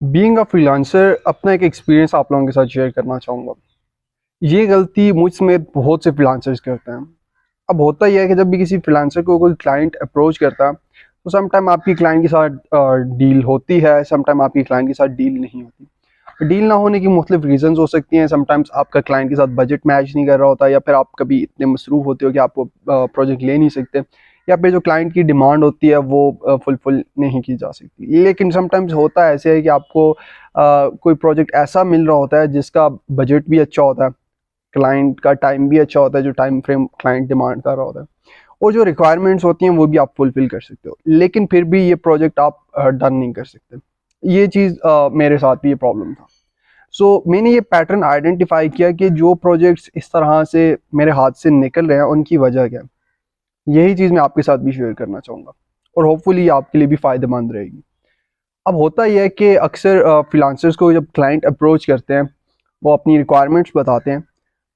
Being a freelancer अपना एक experience आप लोगों के साथ शेयर करना चाहूँगा। ये गलती मुझ समेत बहुत से फ्रीलांसर्स करते हैं। अब होता यह है कि जब भी किसी फ्रीलांसर को कोई क्लाइंट अप्रोच करता है तो समटाइम आपकी क्लाइंट के साथ डील होती है, समटाइम आपकी क्लाइंट के साथ डील नहीं होती। डील ना होने की मुख्तलिफ रीजंस हो सकती हैं। समटाइम्स आपका क्लाइंट के साथ बजट मैच नहीं कर रहा होता, या फिर आप कभी इतने मसरूफ़ होते हो कि आपको प्रोजेक्ट ले नहीं सकते, या फिर जो क्लाइंट की डिमांड होती है वो फुलफिल नहीं की जा सकती। लेकिन समटाइम्स होता ऐसे है कि आपको कोई प्रोजेक्ट ऐसा मिल रहा होता है जिसका बजट भी अच्छा होता है, क्लाइंट का टाइम भी अच्छा होता है, जो टाइम फ्रेम क्लाइंट डिमांड कर रहा होता है, और जो रिक्वायरमेंट्स होती हैं वो भी आप फुलफिल कर सकते हो, लेकिन फिर भी ये प्रोजेक्ट आप डन नहीं कर सकते। ये चीज़ मेरे साथ भी ये प्रॉब्लम था। सो मैंने ये पैटर्न आइडेंटिफाई किया कि जो प्रोजेक्ट्स इस तरह से मेरे हाथ से निकल रहे हैं उनकी वजह क्या है। यही चीज़ मैं आपके साथ भी शेयर करना चाहूँगा और होपफुली आपके लिए भी फ़ायदेमंद रहेगी। अब होता यह है कि अक्सर फ्रीलांसर्स को जब क्लाइंट अप्रोच करते हैं, वो अपनी रिक्वायरमेंट्स बताते हैं,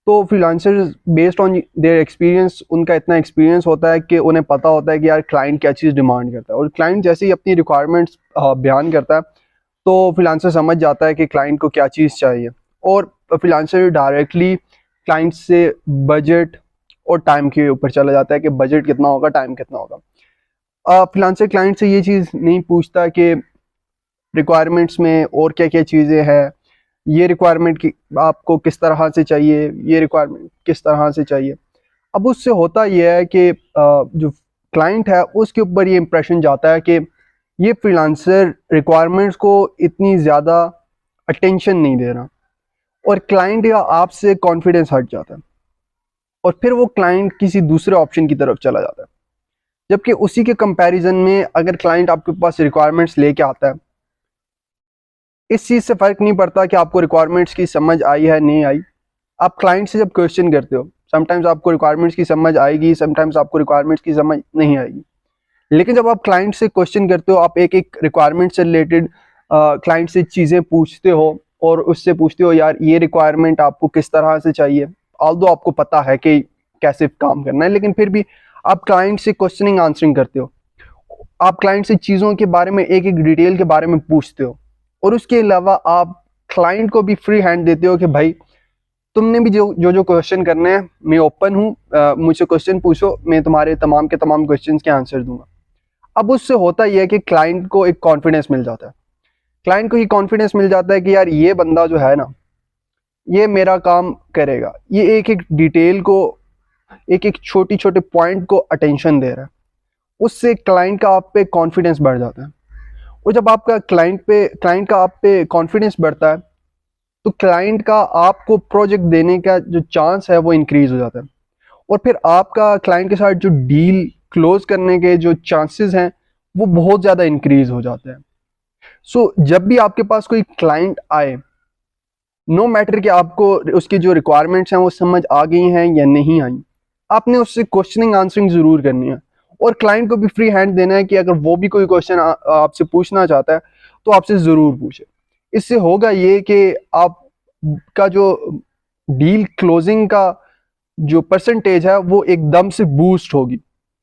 तो freelancers based on their experience, उनका इतना एक्सपीरियंस होता है कि उन्हें पता होता है कि यार क्लाइंट क्या चीज़ डिमांड करता है, और क्लाइंट जैसे ही अपनी रिक्वायरमेंट्स बयान करता है तो फ्रीलांसर समझ जाता है कि क्लाइंट को क्या चीज़ चाहिए, और फ्रीलांसर डायरेक्टली क्लाइंट से बजट और टाइम के ऊपर चला जाता है कि बजट कितना होगा, टाइम कितना होगा। फ्रीलांसर क्लाइंट से ये चीज़ नहीं पूछता कि रिक्वायरमेंट्स में और क्या क्या चीज़ें हैं, ये रिक्वायरमेंट की आपको किस तरह से चाहिए, ये रिक्वायरमेंट किस तरह से चाहिए। अब उससे होता यह है कि जो क्लाइंट है उसके ऊपर ये इंप्रेशन जाता है कि ये फ्रीलांसर रिक्वायरमेंट्स को इतनी ज़्यादा अटेंशन नहीं दे रहा, और क्लाइंट या आपसे कॉन्फिडेंस हट जाता है, और फिर वो क्लाइंट किसी दूसरे ऑप्शन की तरफ चला जाता है। जबकि उसी के कंपैरिजन में अगर क्लाइंट आपके पास रिक्वायरमेंट्स लेके आता है, इस चीज़ से फ़र्क नहीं पड़ता कि आपको रिक्वायरमेंट्स की समझ आई है नहीं आई। आप क्लाइंट से जब क्वेश्चन करते हो, समटाइम्स आपको रिक्वायरमेंट्स की समझ आएगी, समटाइम्स आपको रिक्वायरमेंट्स की समझ नहीं आएगी। लेकिन जब आप क्लाइंट से क्वेश्चन करते हो, आप एक एक रिक्वायरमेंट से रिलेटेड क्लाइंट से चीज़ें पूछते हो, और उससे पूछते हो यार ये रिक्वायरमेंट आपको किस तरह से चाहिए। ऑल्दो आपको पता है कि कैसे काम करना है, लेकिन फिर भी आप क्लाइंट से क्वेश्चनिंग आंसरिंग करते हो। आप क्लाइंट से चीज़ों के बारे में एक एक डिटेल के बारे में पूछते हो, और उसके अलावा आप क्लाइंट को भी फ्री हैंड देते हो कि भाई तुमने भी जो जो जो क्वेश्चन करने हैं, मैं ओपन हूँ, मुझसे क्वेश्चन पूछो, मैं तुम्हारे तमाम के तमाम क्वेश्चन के आंसर दूंगा। अब उससे होता यह है कि क्लाइंट को एक कॉन्फिडेंस मिल जाता है। क्लाइंट को ही कॉन्फिडेंस मिल जाता है कि यार ये बंदा जो है ना, ये मेरा काम करेगा, ये एक एक डिटेल को, एक एक छोटी छोटे पॉइंट को अटेंशन दे रहा है। उससे क्लाइंट का आप पे कॉन्फिडेंस बढ़ जाता है, और जब आपका क्लाइंट का आप पे कॉन्फिडेंस बढ़ता है तो क्लाइंट का आपको प्रोजेक्ट देने का जो चांस है वो इंक्रीज हो जाता है, और फिर आपका क्लाइंट के साथ जो डील क्लोज करने के जो चांसेस हैं वो बहुत ज़्यादा इंक्रीज हो जाते हैं। सो जब भी आपके पास कोई क्लाइंट आए, नो मैटर कि आपको उसकी जो रिक्वायरमेंट्स हैं वो समझ आ गई हैं या नहीं आई, आपने उससे क्वेश्चनिंग आंसरिंग ज़रूर करनी है, और क्लाइंट को भी फ्री हैंड देना है कि अगर वो भी कोई क्वेश्चन आपसे पूछना चाहता है तो आपसे ज़रूर पूछे। इससे होगा ये कि आपका जो डील क्लोजिंग का जो परसेंटेज है वो एकदम से बूस्ट होगी,